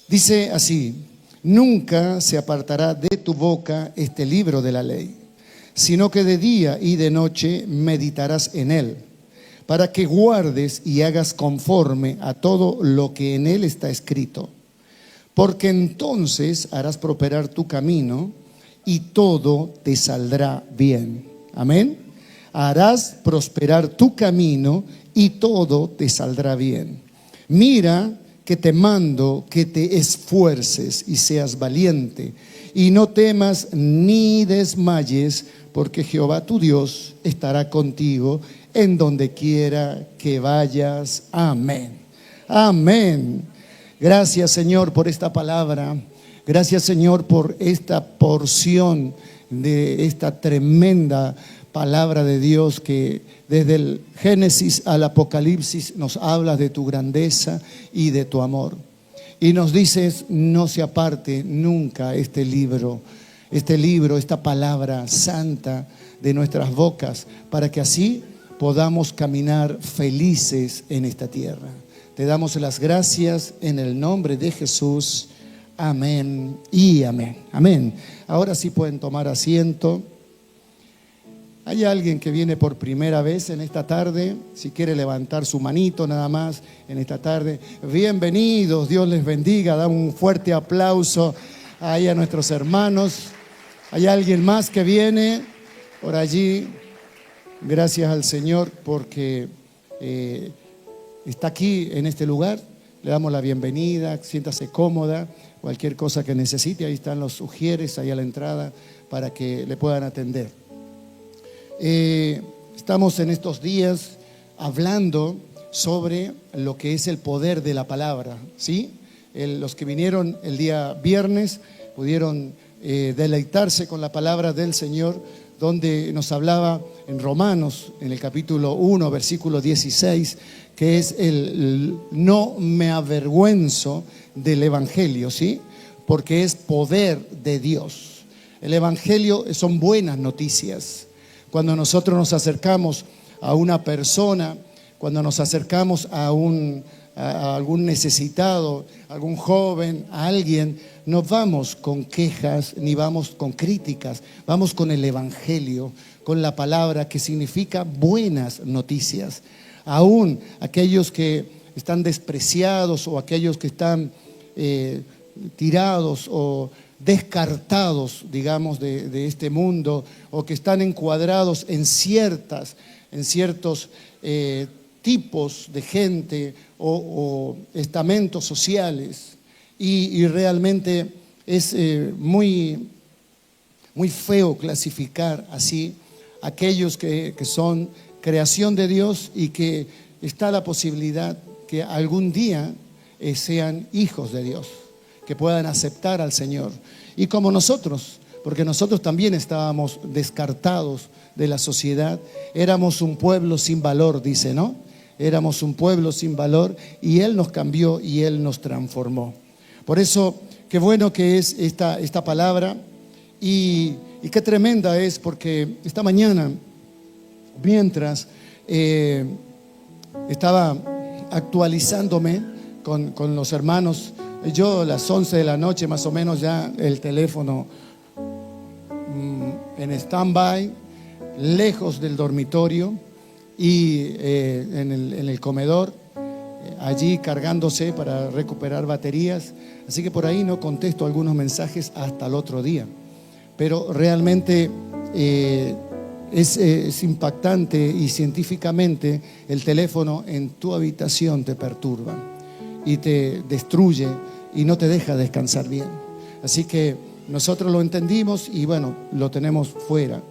Dice así: nunca se apartará de tu boca este libro de la ley, sino que de día y de noche meditarás en él, para que guardes y hagas conforme a todo lo que en él está escrito. Porque entonces harás prosperar tu camino y todo te saldrá bien. Amén. Harás prosperar tu camino y todo te saldrá bien. Mira que te mando que te esfuerces y seas valiente, y no temas ni desmayes, porque Jehová tu Dios estará contigo en donde quiera que vayas. Amén. Amén. Gracias, Señor, por esta palabra. Gracias, Señor, por esta porción de esta tremenda palabra de Dios que desde el Génesis al Apocalipsis nos habla de tu grandeza y de tu amor. Y nos dices: no se aparte nunca este libro, esta palabra santa de nuestras bocas, para que así podamos caminar felices en esta tierra. Te damos las gracias en el nombre de Jesús. Amén y amén. Amén. Ahora sí pueden tomar asiento. ¿Hay alguien que viene por primera vez en esta tarde? Si quiere levantar su manito nada más en esta tarde. Bienvenidos, Dios les bendiga. Da un fuerte aplauso ahí a nuestros hermanos. ¿Hay alguien más que viene por allí? Gracias al Señor porque está aquí en este lugar. Le damos la bienvenida, siéntase cómoda. Cualquier cosa que necesite, ahí están los ujieres ahí a la entrada para que le puedan atender. Estamos en estos días hablando sobre lo que es el poder de la palabra, ¿sí? Los que vinieron el día viernes pudieron deleitarse con la palabra del Señor, donde nos hablaba en Romanos, en el capítulo 1, versículo 16, que es el no me avergüenzo del Evangelio, ¿sí? Porque es poder de Dios. El Evangelio son buenas noticias. Cuando nosotros nos acercamos a una persona, cuando nos acercamos a algún necesitado, a algún joven, a alguien, no vamos con quejas ni vamos con críticas, vamos con el Evangelio, con la palabra que significa buenas noticias. Aún aquellos que están despreciados o aquellos que están tirados o descartados, digamos, de este mundo, o que están encuadrados en ciertos tipos de gente o estamentos sociales, y realmente es muy feo clasificar así aquellos que son creación de Dios y que está la posibilidad que algún día sean hijos de Dios, que puedan aceptar al Señor. Y como nosotros, porque nosotros también estábamos descartados de la sociedad, éramos un pueblo sin valor, dice, ¿no? Éramos un pueblo sin valor y Él nos cambió y Él nos transformó. Por eso, qué bueno que es esta palabra y qué tremenda es, porque esta mañana, mientras estaba actualizándome con los hermanos, yo a las 11 de la noche más o menos ya el teléfono en stand-by, lejos del dormitorio y en el comedor, allí cargándose para recuperar baterías. Así que por ahí no contesto algunos mensajes hasta el otro día. Pero realmente es impactante, y científicamente el teléfono en tu habitación te perturba y te destruye y no te deja descansar bien. Así que nosotros lo entendimos y bueno, lo tenemos fuera.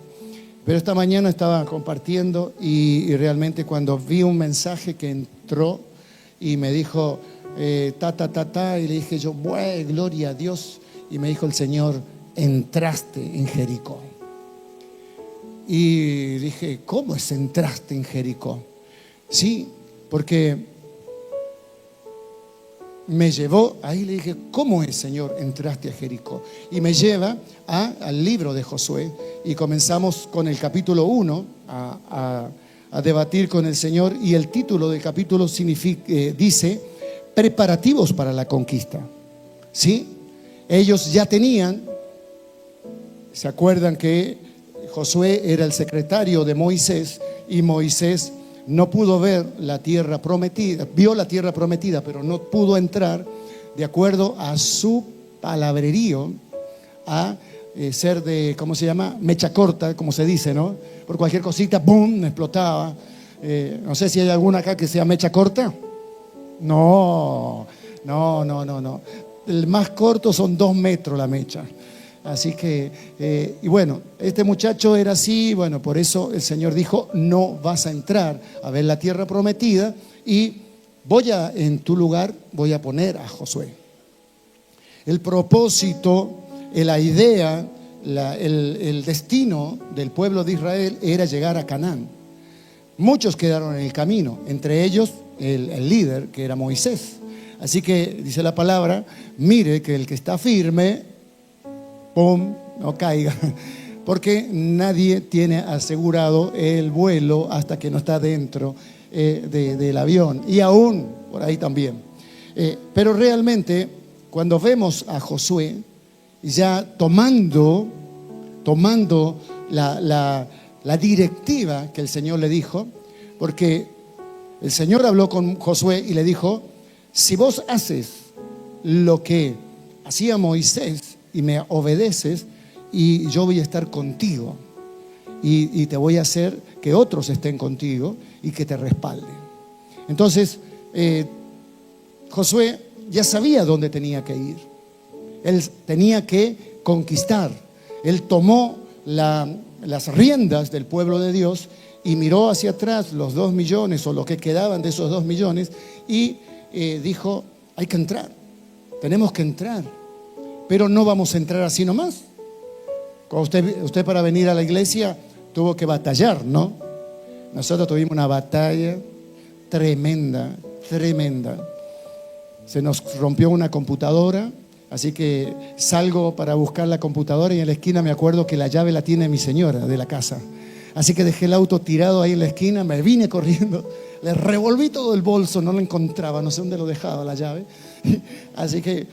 Pero esta mañana estaba compartiendo y realmente cuando vi un mensaje que entró y me dijo y le dije yo, bueno, gloria a Dios, y me dijo el Señor: entraste en Jericó. Y dije, ¿cómo es entraste en Jericó? Sí, porque me llevó, ahí le dije, ¿cómo es, Señor, entraste a Jericó? Y me lleva al libro de Josué y comenzamos con el capítulo 1 a debatir con el Señor, y el título del capítulo dice preparativos para la conquista. ¿sí? Ellos ya tenían, ¿se acuerdan que Josué era el secretario de Moisés y Moisés no pudo ver la tierra prometida, vio la tierra prometida, pero no pudo entrar de acuerdo a su palabrerío, a ser de, ¿cómo se llama? Mecha corta, como se dice, ¿no? Por cualquier cosita, ¡boom!, explotaba. No sé si hay alguna acá que sea mecha corta. No. El más corto son 2 metros la mecha. Así que, y bueno, este muchacho era así, bueno, por eso el Señor dijo, no vas a entrar a ver la tierra prometida y en tu lugar voy a poner a Josué. El propósito, la idea, el destino del pueblo de Israel era llegar a Canaán. Muchos quedaron en el camino, entre ellos el líder, que era Moisés. Así que dice la palabra, mire que el que está firme, ¡pum!, no caiga, porque nadie tiene asegurado el vuelo hasta que no está dentro del avión, y aún por ahí también. Pero realmente, cuando vemos a Josué ya tomando la directiva que el Señor le dijo, porque el Señor habló con Josué y le dijo, si vos haces lo que hacía Moisés y me obedeces, y yo voy a estar contigo y te voy a hacer que otros estén contigo y que te respalden. Entonces Josué ya sabía dónde tenía que ir. Él tenía que conquistar. Él tomó las riendas del pueblo de Dios y miró hacia atrás los 2 millones o lo que quedaban de esos 2 millones y dijo, hay que entrar, tenemos que entrar, pero no vamos a entrar así nomás. Usted para venir a la iglesia tuvo que batallar, ¿no? Nosotros tuvimos una batalla tremenda. Se nos rompió una computadora, así que salgo para buscar la computadora y en la esquina me acuerdo que la llave la tiene mi señora de la casa. Así que dejé el auto tirado ahí en la esquina, me vine corriendo, le revolví todo el bolso, no lo encontraba, no sé dónde lo dejaba la llave. Así que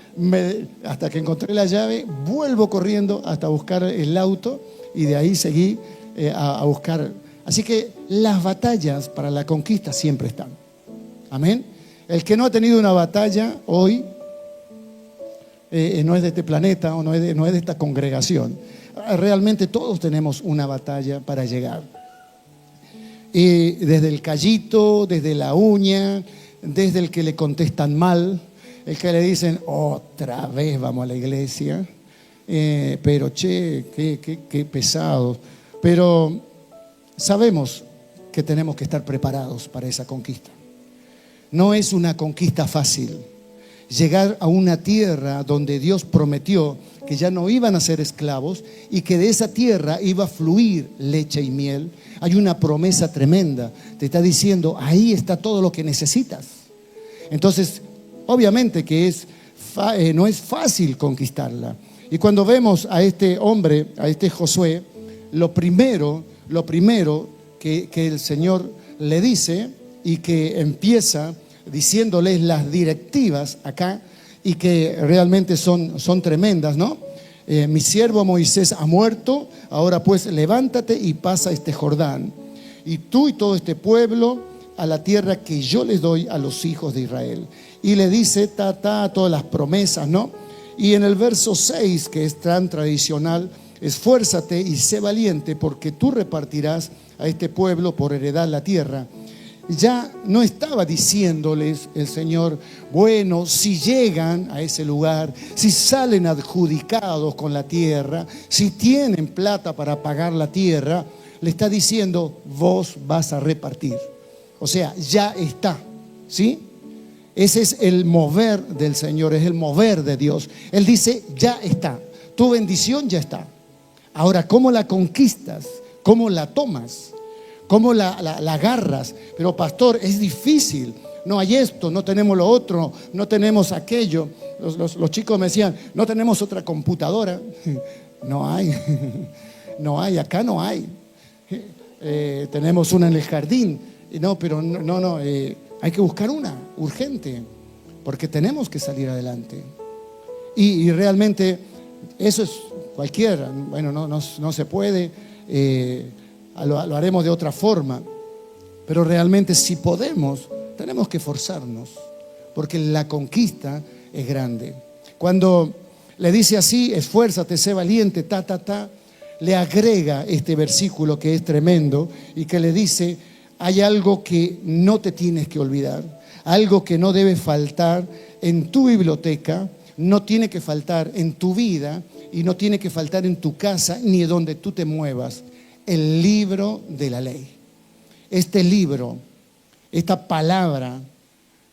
hasta que encontré la llave, vuelvo corriendo hasta buscar el auto y de ahí seguí a buscar. Así que las batallas para la conquista siempre están. Amén. El que no ha tenido una batalla hoy no es de este planeta o no es de esta congregación. Realmente todos tenemos una batalla para llegar. Desde el callito, desde la uña, desde el que le contestan mal, el que le dicen otra vez vamos a la iglesia, pero qué pesado. Pero sabemos que tenemos que estar preparados para esa conquista. No es una conquista fácil. Llegar a una tierra donde Dios prometió que ya no iban a ser esclavos y que de esa tierra iba a fluir leche y miel. Hay una promesa tremenda. Te está diciendo, ahí está todo lo que necesitas. Entonces, obviamente que no es fácil conquistarla. Y cuando vemos a este hombre, a este Josué, lo primero que el Señor le dice y que empieza diciéndoles las directivas acá y que realmente son tremendas, ¿no? Mi siervo Moisés ha muerto, ahora pues levántate y pasa este Jordán, y tú y todo este pueblo a la tierra que yo les doy a los hijos de Israel. Y le dice todas las promesas, ¿no? Y en el verso 6, que es tan tradicional, esfuérzate y sé valiente porque tú repartirás a este pueblo por heredad la tierra. Ya no estaba diciéndoles el Señor, bueno, si llegan a ese lugar, si salen adjudicados con la tierra, si tienen plata para pagar la tierra, le está diciendo, vos vas a repartir. O sea, ya está, ¿sí? Ese es el mover del Señor, es el mover de Dios. Él dice, ya está, tu bendición ya está. Ahora, ¿cómo la conquistas? ¿Cómo la tomas? ¿Cómo la agarras? Pero pastor, es difícil. No hay esto, no tenemos lo otro, no tenemos aquello. Los chicos me decían, no tenemos otra computadora. No hay, no hay, acá no hay. Tenemos una en el jardín. No, pero no, hay que buscar una, urgente, porque tenemos que salir adelante. Y realmente eso es cualquiera. Bueno, no se puede, lo haremos de otra forma. Pero realmente si podemos, tenemos que esforzarnos, porque la conquista es grande. Cuando le dice así, esfuérzate, sé valiente, le agrega este versículo que es tremendo y que le dice, hay algo que no te tienes que olvidar, algo que no debe faltar en tu biblioteca, no tiene que faltar en tu vida y no tiene que faltar en tu casa ni donde tú te muevas, el libro de la ley. Este libro, esta palabra,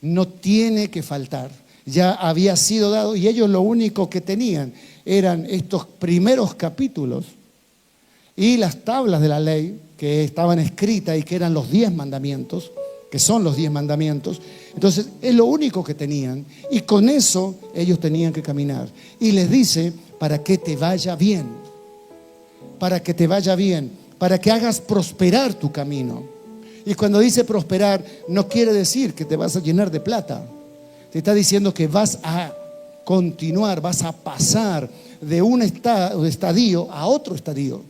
no tiene que faltar. Ya había sido dado y ellos lo único que tenían eran estos primeros capítulos y las tablas de la ley que estaban escritas y que eran los 10 mandamientos, que son los 10 mandamientos. Entonces es lo único que tenían y con eso ellos tenían que caminar. Y les dice, para que te vaya bien, para que te vaya bien, para que hagas prosperar tu camino. Y cuando dice prosperar, no quiere decir que te vas a llenar de plata. Te está diciendo que vas a continuar, vas a pasar de un estadio a otro estadio.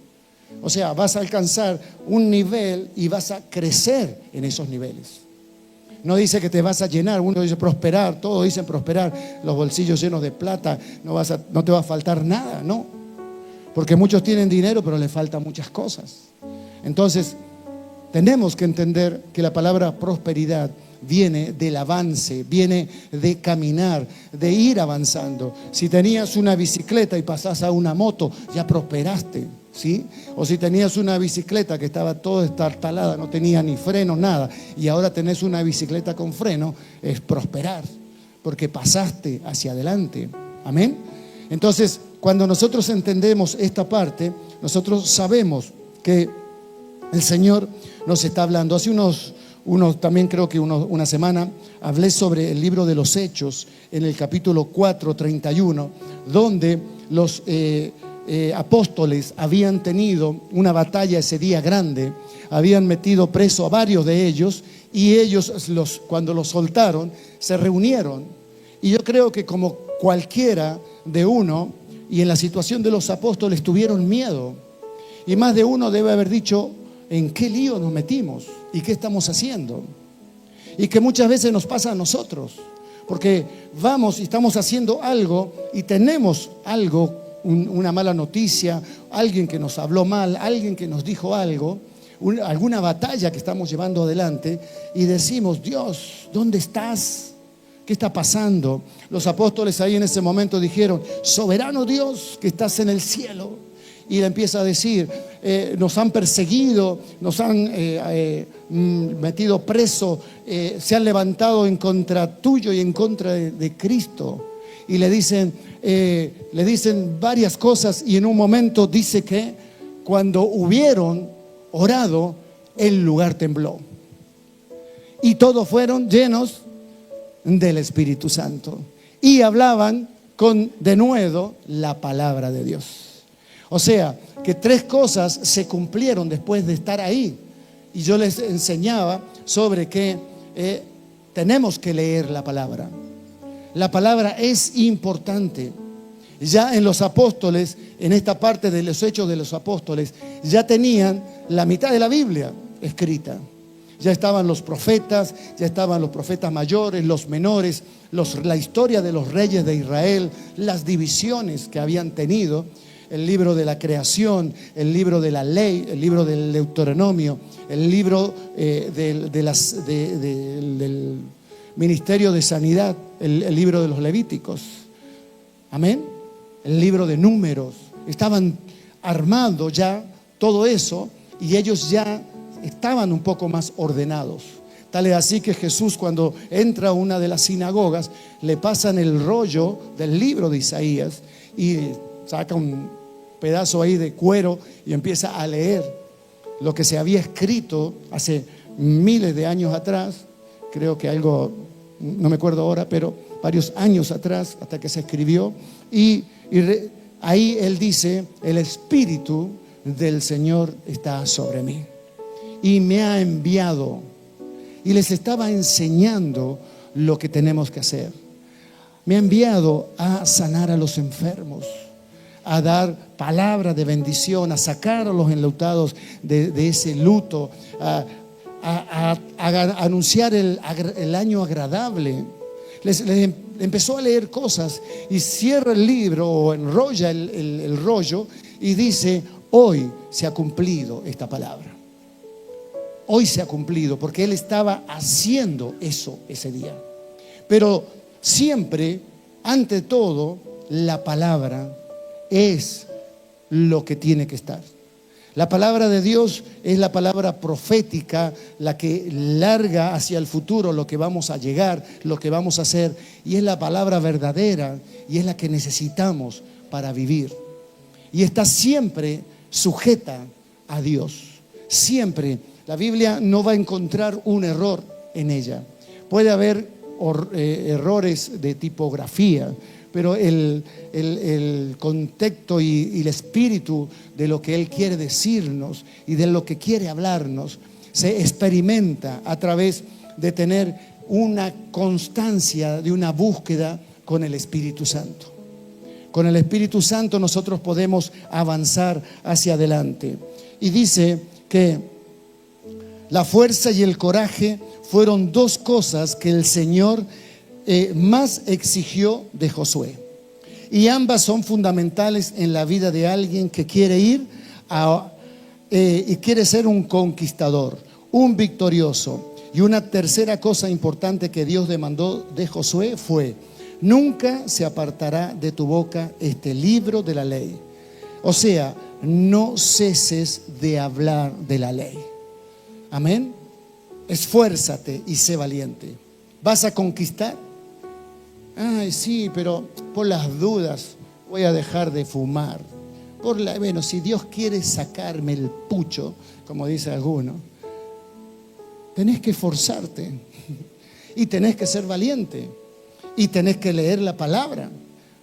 O sea, vas a alcanzar un nivel y vas a crecer en esos niveles. No dice que te vas a llenar, uno dice prosperar, todos dicen prosperar, los bolsillos llenos de plata, no te va a faltar nada, no. Porque muchos tienen dinero, pero les faltan muchas cosas. Entonces, tenemos que entender que la palabra prosperidad viene del avance, viene de caminar, de ir avanzando. Si tenías una bicicleta y pasás a una moto, ya prosperaste, ¿sí? O si tenías una bicicleta que estaba toda estartalada, no tenía ni freno, nada, y ahora tenés una bicicleta con freno, es prosperar, porque pasaste hacia adelante. Amén. Entonces, cuando nosotros entendemos esta parte, nosotros sabemos que el Señor nos está hablando. Hace también creo que una semana hablé sobre el libro de los Hechos en el capítulo 4, 31, donde los apóstoles habían tenido una batalla ese día grande, habían metido preso a varios de ellos y ellos cuando los soltaron se reunieron. Y yo creo que como cualquiera de uno, y en la situación de los apóstoles tuvieron miedo, y más de uno debe haber dicho, ¿en qué lío nos metimos? ¿Y qué estamos haciendo? Y que muchas veces nos pasa a nosotros, porque vamos y estamos haciendo algo y tenemos algo, una mala noticia, alguien que nos habló mal, alguien que nos dijo algo, alguna batalla que estamos llevando adelante y decimos, Dios, ¿dónde estás? ¿Qué está pasando? Los apóstoles ahí en ese momento dijeron, soberano Dios que estás en el cielo. Y le empieza a decir, nos han perseguido, nos han metido preso, se han levantado en contra tuyo y en contra de Cristo. Y le dicen varias cosas y en un momento dice que cuando hubieron orado, el lugar tembló. Y todos fueron llenos del Espíritu Santo. Y hablaban con denuedo la palabra de Dios. O sea, que 3 cosas se cumplieron después de estar ahí. Y yo les enseñaba sobre que tenemos que leer la palabra. La palabra es importante. Ya en los apóstoles, en esta parte de los Hechos de los Apóstoles, ya tenían la mitad de la Biblia escrita. Ya estaban los profetas, ya estaban los profetas mayores, los menores, la historia de los reyes de Israel, las divisiones que habían tenido. El libro de la creación, el libro de la ley, el libro del Deuteronomio, el libro del ministerio de sanidad, el libro de los Levíticos. Amén. El libro de Números. Estaban armando ya todo eso y ellos ya estaban un poco más ordenados. Tal es así que Jesús, cuando entra a una de las sinagogas, le pasan el rollo del libro de Isaías y saca un pedazo ahí de cuero y empieza a leer lo que se había escrito hace miles de años atrás. Creo que algo, no me acuerdo ahora, pero varios años atrás, hasta que se escribió. Ahí él dice, el Espíritu del Señor está sobre mí y me ha enviado. Y les estaba enseñando lo que tenemos que hacer. me ha enviado a sanar a los enfermos, a dar palabra de bendición, a sacar a los enlutados de ese luto, a anunciar el año agradable. Les empezó a leer cosas y cierra el libro o enrolla el rollo y dice: hoy se ha cumplido esta palabra. Hoy se ha cumplido, porque él estaba haciendo eso ese día. Pero siempre, ante todo, la palabra es lo que tiene que estar. La palabra de Dios es la palabra profética, la que larga hacia el futuro lo que vamos a llegar, lo que vamos a hacer, y es la palabra verdadera y es la que necesitamos para vivir. Y está siempre sujeta a Dios. Siempre. La Biblia no va a encontrar un error en ella. Puede haber errores de tipografía, pero el contexto y el espíritu de lo que Él quiere decirnos y de lo que quiere hablarnos se experimenta a través de tener una constancia, de una búsqueda con el Espíritu Santo. Con el Espíritu Santo nosotros podemos avanzar hacia adelante. Y dice que la fuerza y el coraje fueron dos cosas que el Señor más exigió de Josué. Y ambas son fundamentales en la vida de alguien que quiere ir y quiere ser un conquistador, un victorioso. Y una tercera cosa importante que Dios demandó de Josué fue: nunca se apartará de tu boca este libro de la ley. O sea, no ceses de hablar de la ley. Amén. Esfuérzate y sé valiente. ¿Vas a conquistar? Ay, sí, pero por las dudas voy a dejar de fumar. Bueno, si Dios quiere sacarme el pucho, como dice alguno, tenés que esforzarte y tenés que ser valiente y tenés que leer la palabra,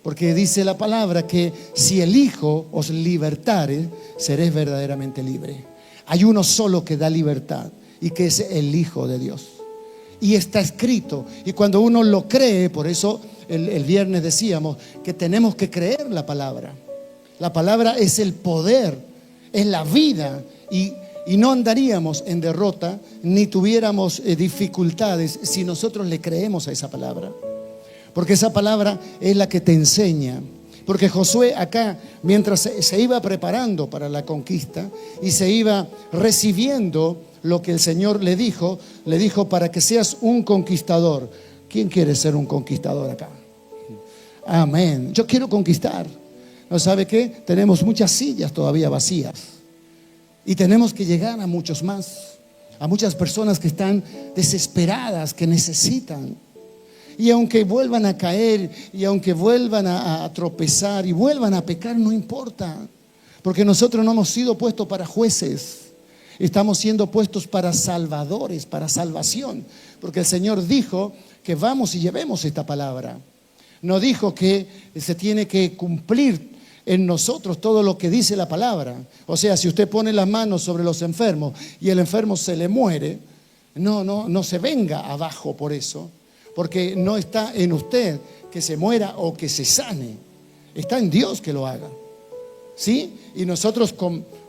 porque dice la palabra que si el Hijo os libertare, seréis verdaderamente libre. Hay uno solo que da libertad y que es el Hijo de Dios. Y está escrito. Y cuando uno lo cree, por eso el viernes decíamos que tenemos que creer la palabra. La palabra es el poder, es la vida. Y no andaríamos en derrota ni tuviéramos dificultades si nosotros le creemos a esa palabra. Porque esa palabra es la que te enseña. Porque Josué acá, mientras se iba preparando para la conquista y se iba recibiendo lo que el Señor le dijo para que seas un conquistador. ¿Quién quiere ser un conquistador acá? Amén. Yo quiero conquistar. ¿No sabe qué? Tenemos muchas sillas todavía vacías y tenemos que llegar a muchos más, a muchas personas que están desesperadas, que necesitan. Y aunque vuelvan a caer y aunque vuelvan a tropezar y vuelvan a pecar, no importa, porque nosotros no hemos sido puestos para jueces. Estamos siendo puestos para salvadores, para salvación, porque el Señor dijo que vamos y llevemos esta palabra. No dijo que se tiene que cumplir en nosotros todo lo que dice la palabra. O sea, si usted pone las manos sobre los enfermos y el enfermo se le muere, no se venga abajo por eso, porque no está en usted que se muera o que se sane. Está en Dios que lo haga. ¿Sí? Y nosotros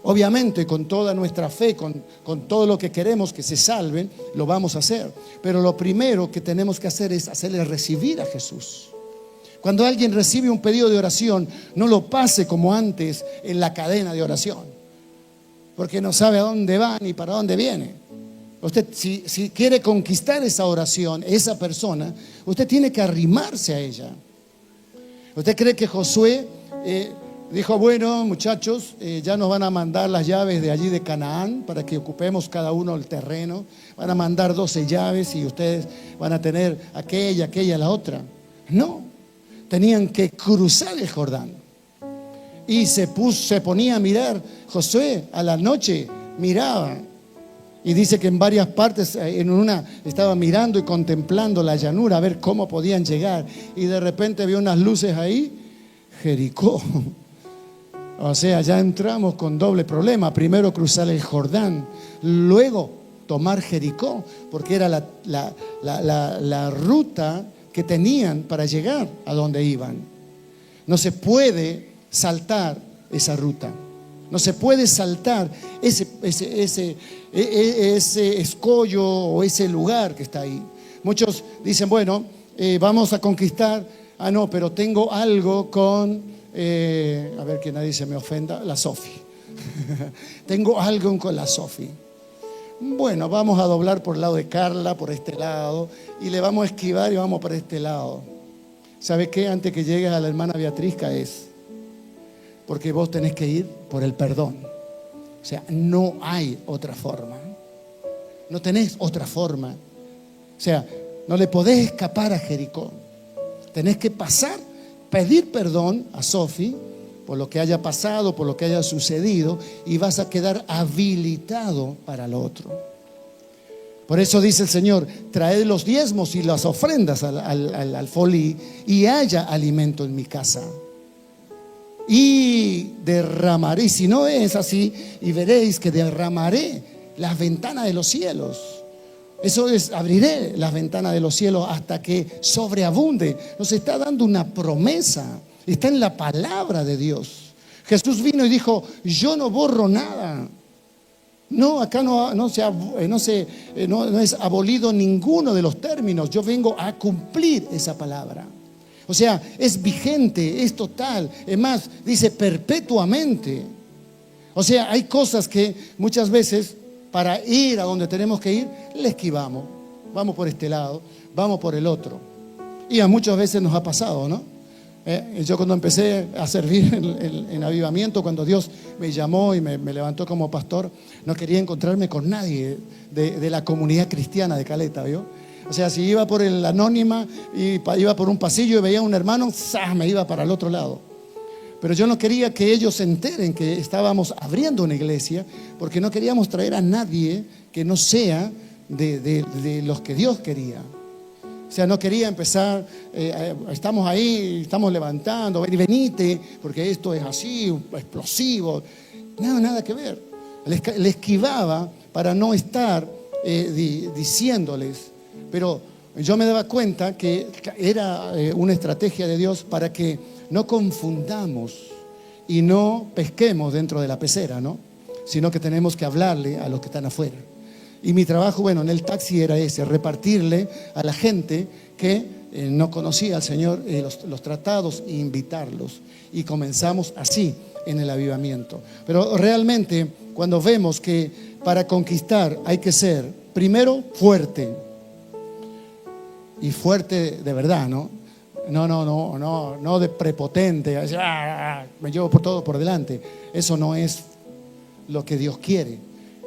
obviamente con toda nuestra fe, con todo lo que queremos que se salven, lo vamos a hacer. Pero lo primero que tenemos que hacer es hacerle recibir a Jesús. Cuando alguien recibe un pedido de oración, no lo pase como antes en la cadena de oración, porque no sabe a dónde va ni para dónde viene. Usted, si quiere conquistar esa oración, esa persona, usted tiene que arrimarse a ella. ¿Usted cree que Josué dijo: bueno, muchachos, ya nos van a mandar las llaves de allí de Canaán para que ocupemos cada uno el terreno? Van a mandar 12 llaves y ustedes van a tener aquella, la otra. No, tenían que cruzar el Jordán. Y se ponía a mirar. Josué a la noche miraba. Y dice que en varias partes, en una estaba mirando y contemplando la llanura a ver cómo podían llegar. Y de repente vio unas luces ahí, Jericó. O sea, ya entramos con doble problema. Primero cruzar el Jordán, luego tomar Jericó, porque era la ruta que tenían para llegar a donde iban. No se puede saltar esa ruta. No se puede saltar ese escollo o ese lugar que está ahí. Muchos dicen, bueno, vamos a conquistar. Ah, no, pero tengo algo con, a ver que nadie se me ofenda, la Sofi. Tengo algo con la Sofi. Bueno, vamos a doblar por el lado de Carla, por este lado, y le vamos a esquivar y vamos por este lado. ¿Sabe qué? Antes que llegues a la hermana Beatriz caes, porque vos tenés que ir por el perdón. O sea, no hay otra forma. No tenés otra forma. O sea, no le podés escapar a Jericó. Tenés que pasar, pedir perdón a Sofi por lo que haya pasado, por lo que haya sucedido, y vas a quedar habilitado para lo otro. Por eso dice el Señor, traed los diezmos y las ofrendas al alfolí, y haya alimento en mi casa. Y derramaré, si no es así, y veréis que derramaré las ventanas de los cielos. Eso es, abriré las ventanas de los cielos hasta que sobreabunde. Nos está dando una promesa, está en la palabra de Dios. Jesús vino y dijo, yo no borro nada. No, acá no es abolido ninguno de los términos. Yo vengo a cumplir esa palabra. O sea, es vigente, es total. Es más, dice perpetuamente. O sea, hay cosas que muchas veces para ir a donde tenemos que ir, le esquivamos. Vamos por este lado, vamos por el otro. Y a muchas veces nos ha pasado, ¿no? Yo cuando empecé a servir en avivamiento, cuando Dios me llamó y me levantó como pastor, no quería encontrarme con nadie de la comunidad cristiana de Caleta, ¿vio? O sea, si iba por el Anónima y iba por un pasillo y veía a un hermano, ¡zas!, me iba para el otro lado. Pero yo no quería que ellos se enteren que estábamos abriendo una iglesia, porque no queríamos traer a nadie que no sea de los que Dios quería. O sea, no quería empezar, estamos ahí, estamos levantando, venite, porque esto es así, explosivo. Nada que ver. Le esquivaba para no estar diciéndoles. Pero yo me daba cuenta que era una estrategia de Dios para que no confundamos y no pesquemos dentro de la pecera, ¿no? Sino que tenemos que hablarle a los que están afuera. Y mi trabajo, bueno, en el taxi era ese, repartirle a la gente que no conocía al Señor los tratados e invitarlos. Y comenzamos así en el avivamiento. Pero realmente cuando vemos que para conquistar hay que ser primero fuerte. Y fuerte de verdad, ¿no? No de prepotente, me llevo por todo por delante. Eso no es lo que Dios quiere.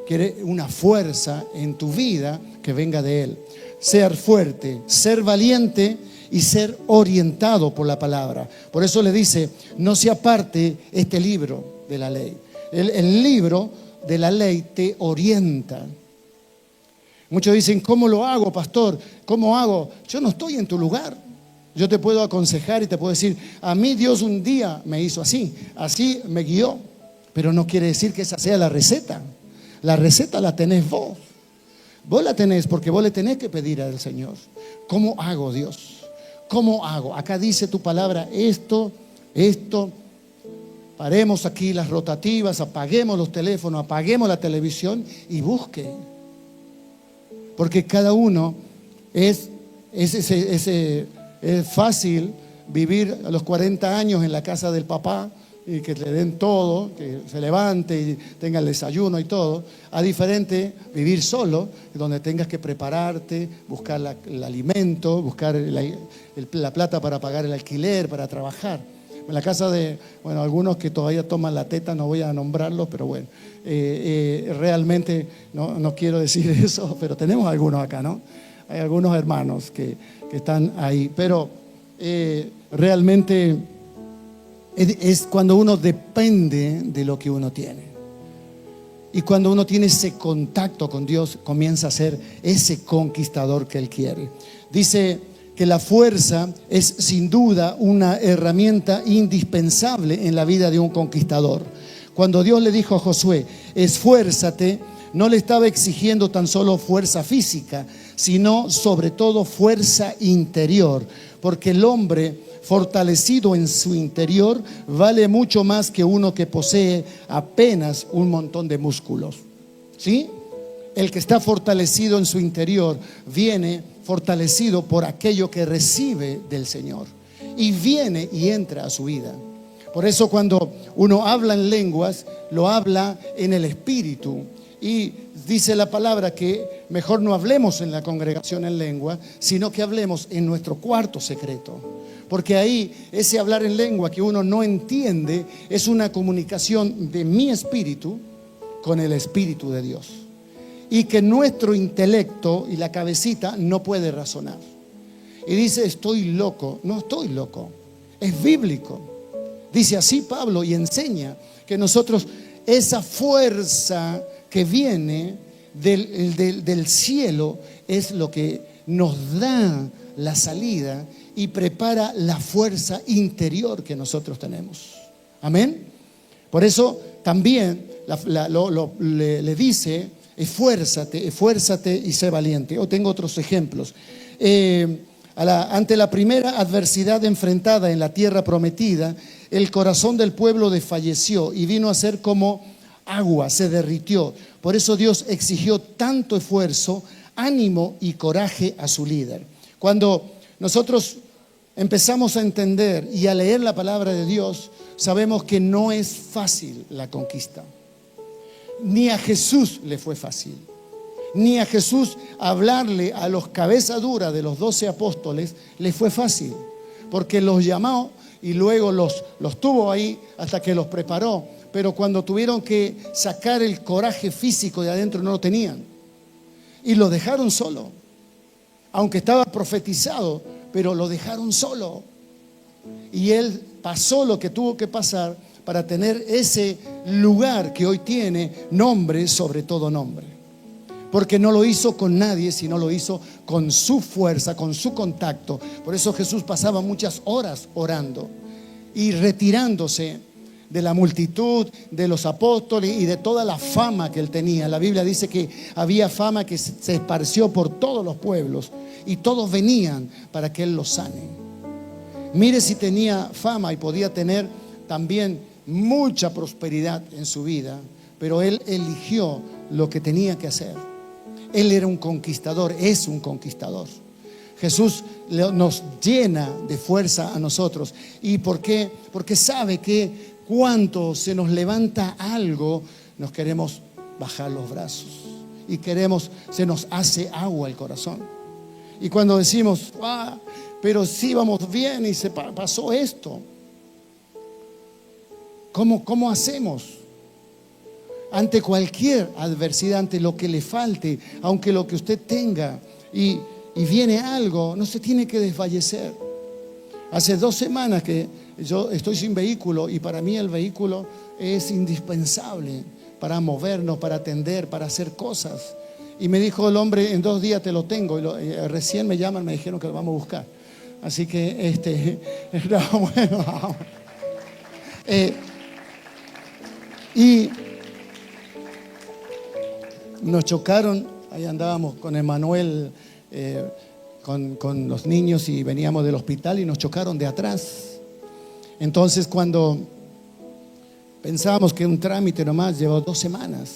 Quiere una fuerza en tu vida que venga de Él. Ser fuerte, ser valiente y ser orientado por la palabra. Por eso le dice, no se aparte este libro de la ley. El libro de la ley te orienta. Muchos dicen, ¿cómo lo hago, pastor? ¿Cómo hago? Yo no estoy en tu lugar. Yo te puedo aconsejar y te puedo decir, a mí Dios un día me hizo así me guió. Pero no quiere decir que esa sea la receta. La receta la tenés vos. Vos la tenés porque vos le tenés que pedir al Señor. ¿Cómo hago, Dios? ¿Cómo hago? Acá dice tu palabra, esto. Paremos aquí las rotativas, apaguemos los teléfonos, apaguemos la televisión y busque. Porque cada uno es fácil vivir a los 40 años en la casa del papá y que le den todo, que se levante y tenga el desayuno y todo, a diferente vivir solo, donde tengas que prepararte, buscar el alimento, buscar la plata para pagar el alquiler, para trabajar. En la casa de, algunos que todavía toman la teta, no voy a nombrarlos, pero bueno, realmente no quiero decir eso, pero tenemos algunos acá, ¿no? Hay algunos hermanos que están ahí, pero realmente es cuando uno depende de lo que uno tiene. Y cuando uno tiene ese contacto con Dios, comienza a ser ese conquistador que Él quiere. Dice que la fuerza es sin duda una herramienta indispensable en la vida de un conquistador. Cuando Dios le dijo a Josué, esfuérzate no le estaba exigiendo tan solo fuerza física, sino sobre todo fuerza interior, porque el hombre fortalecido en su interior vale mucho más que uno que posee apenas un montón de músculos. ¿Sí? El que está fortalecido en su interior viene fortalecido por aquello que recibe del Señor y viene y entra a su vida. Por eso cuando uno habla en lenguas, lo habla en el espíritu. Y dice la palabra que mejor no hablemos en la congregación en lengua, sino que hablemos en nuestro cuarto secreto. Porque ahí ese hablar en lengua que uno no entiende es una comunicación de mi espíritu con el Espíritu de Dios. Y que nuestro intelecto y la cabecita no puede razonar. Y dice, estoy loco. No estoy loco, es bíblico. Dice así Pablo y enseña que nosotros, esa fuerza que viene del cielo es lo que nos da la salida y prepara la fuerza interior que nosotros tenemos. Amén. Por eso también le dice, esfuérzate y sé valiente. Yo tengo otros ejemplos. Ante la primera adversidad enfrentada en la tierra prometida, el corazón del pueblo desfalleció y vino a ser como agua, se derritió. Por eso Dios exigió tanto esfuerzo, ánimo y coraje a su líder. Cuando nosotros empezamos a entender y a leer la palabra de Dios, sabemos que no es fácil la conquista. Ni a Jesús le fue fácil. Ni a Jesús hablarle a los cabeza dura de los 12 apóstoles le fue fácil, porque los llamó y luego los tuvo ahí hasta que los preparó. Pero cuando tuvieron que sacar el coraje físico de adentro, no lo tenían. Y lo dejaron solo. Aunque estaba profetizado, pero lo dejaron solo. Y él pasó lo que tuvo que pasar para tener ese lugar que hoy tiene, nombre sobre todo nombre. Porque no lo hizo con nadie, sino lo hizo con su fuerza, con su contacto. Por eso Jesús pasaba muchas horas orando y retirándose de la multitud, de los apóstoles y de toda la fama que él tenía. La Biblia dice que había fama que se esparció por todos los pueblos y todos venían para que él los sane. Mire si tenía fama y podía tener también mucha prosperidad en su vida, pero él eligió lo que tenía que hacer. Él era un conquistador, es un conquistador. Jesús nos llena de fuerza a nosotros. ¿Y por qué? Porque sabe que cuando se nos levanta algo, nos queremos bajar los brazos y se nos hace agua el corazón. Y cuando decimos, pero sí vamos bien y se pasó esto, ¿cómo hacemos? Ante cualquier adversidad, ante lo que le falte, aunque lo que usted tenga y viene algo, no se tiene que desfallecer. Hace 2 semanas que yo estoy sin vehículo y para mí el vehículo es indispensable para movernos, para atender, para hacer cosas. Y me dijo el hombre, en 2 días te lo tengo. Y recién me llaman, me dijeron que lo vamos a buscar. Así que, no, bueno. Y nos chocaron, ahí andábamos con Emanuel, con los niños y veníamos del hospital y nos chocaron de atrás. Entonces cuando pensábamos que un trámite nomás llevó 2 semanas,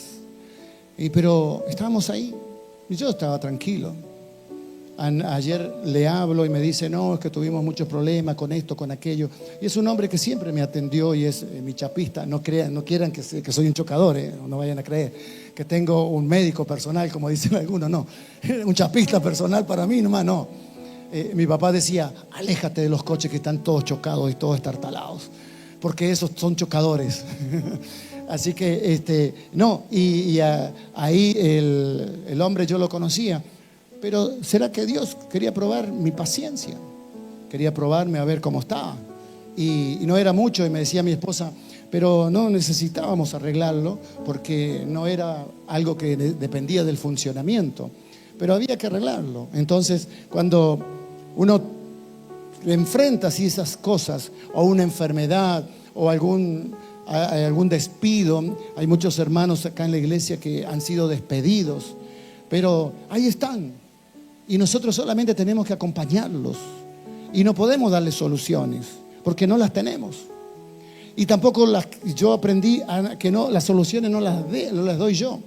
pero estábamos ahí y yo estaba tranquilo. Ayer le hablo y me dice, no, es que tuvimos muchos problemas con esto, con aquello. Y es un hombre que siempre me atendió y es mi chapista. No quieran que soy un chocador, no vayan a creer que tengo un médico personal, como dicen algunos, no. Un chapista personal para mí nomás, no. Mi papá decía, aléjate de los coches que están todos chocados y todos estartalados, porque esos son chocadores. Así que, no, ahí el hombre yo lo conocía. Pero ¿será que Dios quería probar mi paciencia? Quería probarme a ver cómo estaba. Y no era mucho, y me decía mi esposa, pero no necesitábamos arreglarlo porque no era algo que dependía del funcionamiento, pero había que arreglarlo. Entonces, cuando uno enfrenta así esas cosas, o una enfermedad, o algún hay algún despido. Hay muchos hermanos acá en la iglesia que han sido despedidos, pero ahí están. Y nosotros solamente tenemos que acompañarlos. Y no podemos darles soluciones, porque no las tenemos. Y tampoco yo aprendí que no, las soluciones no las doy yo.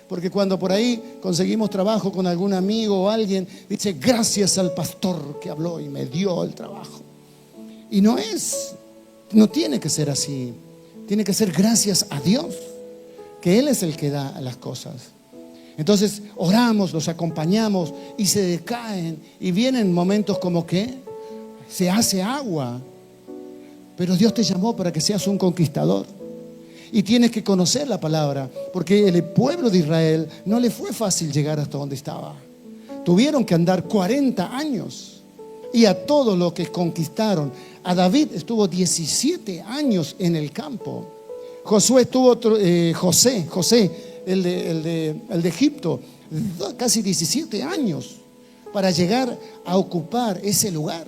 Porque cuando por ahí conseguimos trabajo con algún amigo o alguien, dice: gracias al pastor que habló y me dio el trabajo. Y no tiene que ser así. Tiene que ser gracias a Dios, que Él es el que da las cosas. Entonces oramos, los acompañamos y se decaen. Y vienen momentos como que se hace agua. Pero Dios te llamó para que seas un conquistador. Y tienes que conocer la palabra, porque el pueblo de Israel no le fue fácil llegar hasta donde estaba. Tuvieron que andar 40 años. Y a todos los que conquistaron, a David estuvo 17 años en el campo. Josué estuvo, José, el de Egipto, casi 17 años para llegar a ocupar ese lugar.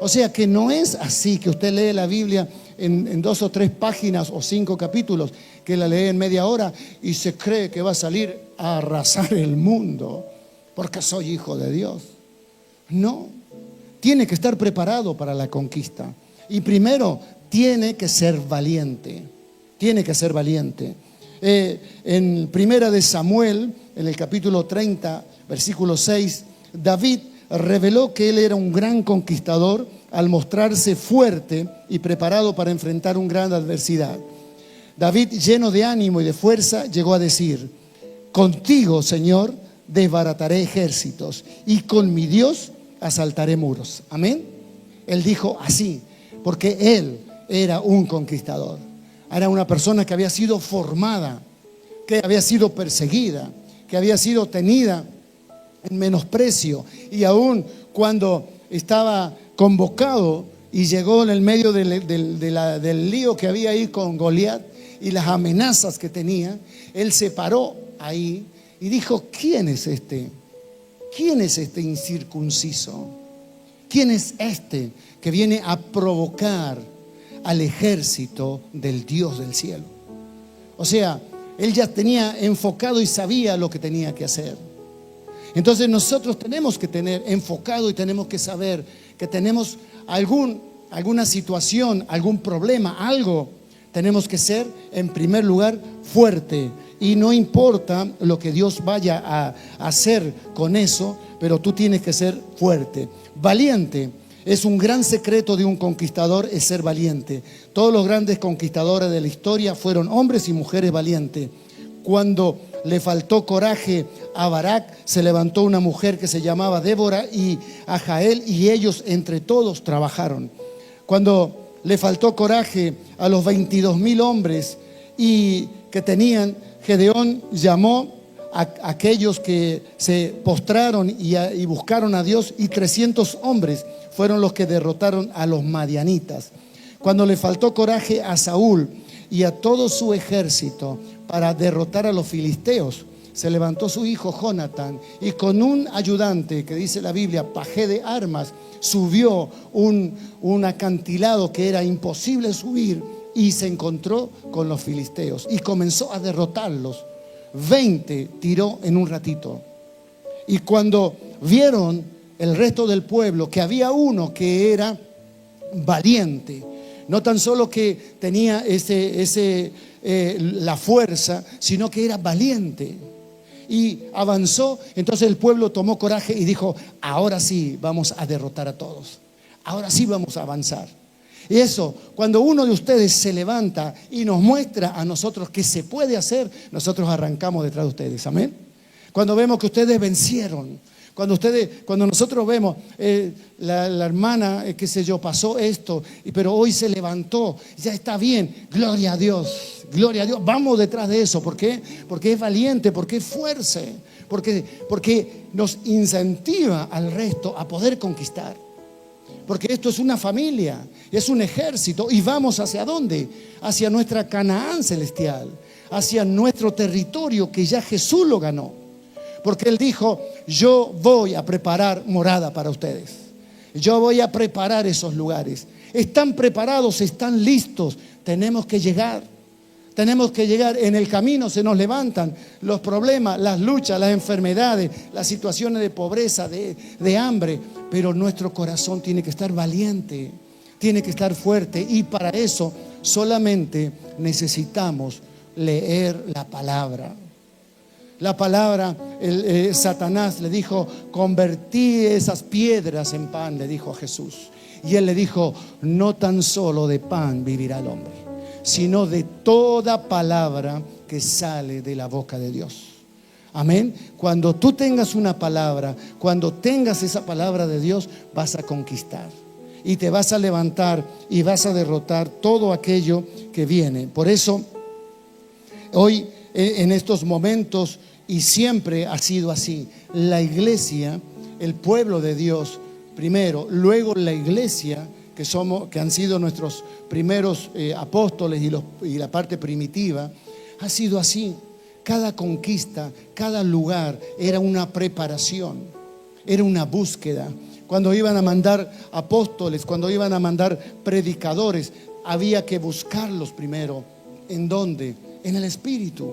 O sea que no es así que usted lee la Biblia en 2 o 3 páginas o 5 capítulos, que la lee en media hora y se cree que va a salir a arrasar el mundo porque soy hijo de Dios. No, tiene que estar preparado para la conquista. Y primero tiene que ser valiente. Tiene que ser valiente. En Primera de Samuel, en el capítulo 30, versículo 6, David reveló que él era un gran conquistador al mostrarse fuerte y preparado para enfrentar una gran adversidad. David, lleno de ánimo y de fuerza, llegó a decir: contigo, Señor, desbarataré ejércitos y con mi Dios asaltaré muros. Amén. Él dijo así porque él era un conquistador. Era una persona que había sido formada, que había sido perseguida, que había sido tenida en menosprecio. Y aún cuando estaba convocado y llegó en el medio del lío que había ahí con Goliat y las amenazas que tenía, él se paró ahí y dijo: ¿quién es este? ¿Quién es este incircunciso? ¿Quién es este que viene a provocar al ejército del Dios del cielo? O sea, él ya tenía enfocado y sabía lo que tenía que hacer. Entonces nosotros tenemos que tener enfocado y tenemos que saber que tenemos alguna situación, algún problema, algo. Tenemos que ser en primer lugar fuerte. Y no importa lo que Dios vaya a hacer con eso, pero tú tienes que ser fuerte. Valiente. Es un gran secreto de un conquistador, es ser valiente. Todos los grandes conquistadores de la historia fueron hombres y mujeres valientes. Cuando le faltó coraje a Barak, se levantó una mujer que se llamaba Débora y a Jael, y ellos entre todos trabajaron. Cuando le faltó coraje a los 22,000 hombres y que tenían, Gedeón llamó a aquellos que se postraron y buscaron a Dios, y 300 hombres fueron los que derrotaron a los madianitas. Cuando le faltó coraje a Saúl y a todo su ejército para derrotar a los filisteos, se levantó su hijo Jonatán y con un ayudante, que dice la Biblia, pajé de armas, subió un acantilado que era imposible subir y se encontró con los filisteos y comenzó a derrotarlos. 20 tiró en un ratito. Y cuando vieron el resto del pueblo que había uno que era valiente, no tan solo que tenía la fuerza, sino que era valiente y avanzó, entonces el pueblo tomó coraje y dijo: ahora sí vamos a derrotar a todos, ahora sí vamos a avanzar. Y eso, cuando uno de ustedes se levanta y nos muestra a nosotros que se puede hacer, nosotros arrancamos detrás de ustedes. Amén. Cuando vemos que ustedes vencieron, cuando nosotros vemos la hermana, qué sé yo, pasó esto, pero hoy se levantó, ya está bien, gloria a Dios, vamos detrás de eso. ¿Por qué? Porque es valiente, porque es fuerza, porque nos incentiva al resto a poder conquistar. Porque esto es una familia, es un ejército, y vamos ¿hacia dónde? Hacia nuestra Canaán celestial, hacia nuestro territorio que ya Jesús lo ganó. Porque Él dijo: yo voy a preparar morada para ustedes, yo voy a preparar esos lugares. Están preparados, están listos, tenemos que llegar. Tenemos que llegar, en el camino se nos levantan los problemas, las luchas, las enfermedades, las situaciones de pobreza, de hambre, pero nuestro corazón tiene que estar valiente, tiene que estar fuerte, y para eso solamente necesitamos leer la palabra. La palabra, Satanás le dijo: convertí esas piedras en pan, le dijo a Jesús. Y él le dijo: no tan solo de pan vivirá el hombre, sino de toda palabra que sale de la boca de Dios. Amén. Cuando tú tengas una palabra, cuando tengas esa palabra de Dios, vas a conquistar y te vas a levantar y vas a derrotar todo aquello que viene. Por eso hoy, en estos momentos, y siempre ha sido así, la iglesia, el pueblo de Dios primero, luego la iglesia, que han sido nuestros primeros apóstoles y la parte primitiva, ha sido así. Cada conquista, cada lugar era una preparación, era una búsqueda. Cuando iban a mandar apóstoles, cuando iban a mandar predicadores, había que buscarlos primero. ¿En dónde? En el Espíritu.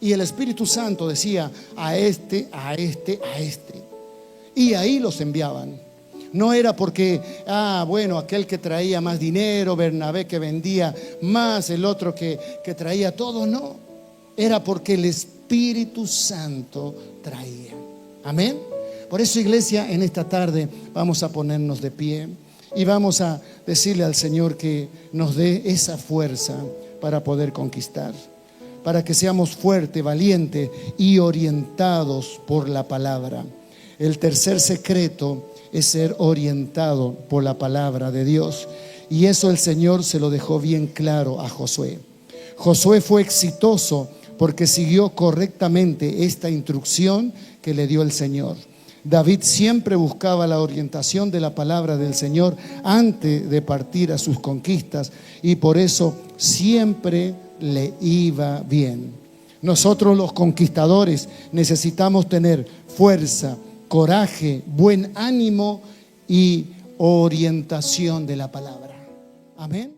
Y el Espíritu Santo decía: a este, a este, a este. Y ahí los enviaban. No era porque, bueno, aquel que traía más dinero, Bernabé que vendía más, el otro que traía todo. No, era porque el Espíritu Santo traía. Amén. Por eso, iglesia, en esta tarde vamos a ponernos de pie y vamos a decirle al Señor que nos dé esa fuerza para poder conquistar, para que seamos fuertes, valientes y orientados por la palabra. El tercer secreto es ser orientado por la palabra de Dios, y eso el Señor se lo dejó bien claro a Josué. Josué fue exitoso porque siguió correctamente esta instrucción que le dio el Señor. David siempre buscaba la orientación de la palabra del Señor antes de partir a sus conquistas, y por eso siempre le iba bien. Nosotros, los conquistadores, necesitamos tener fuerza, coraje, buen ánimo y orientación de la palabra. Amén.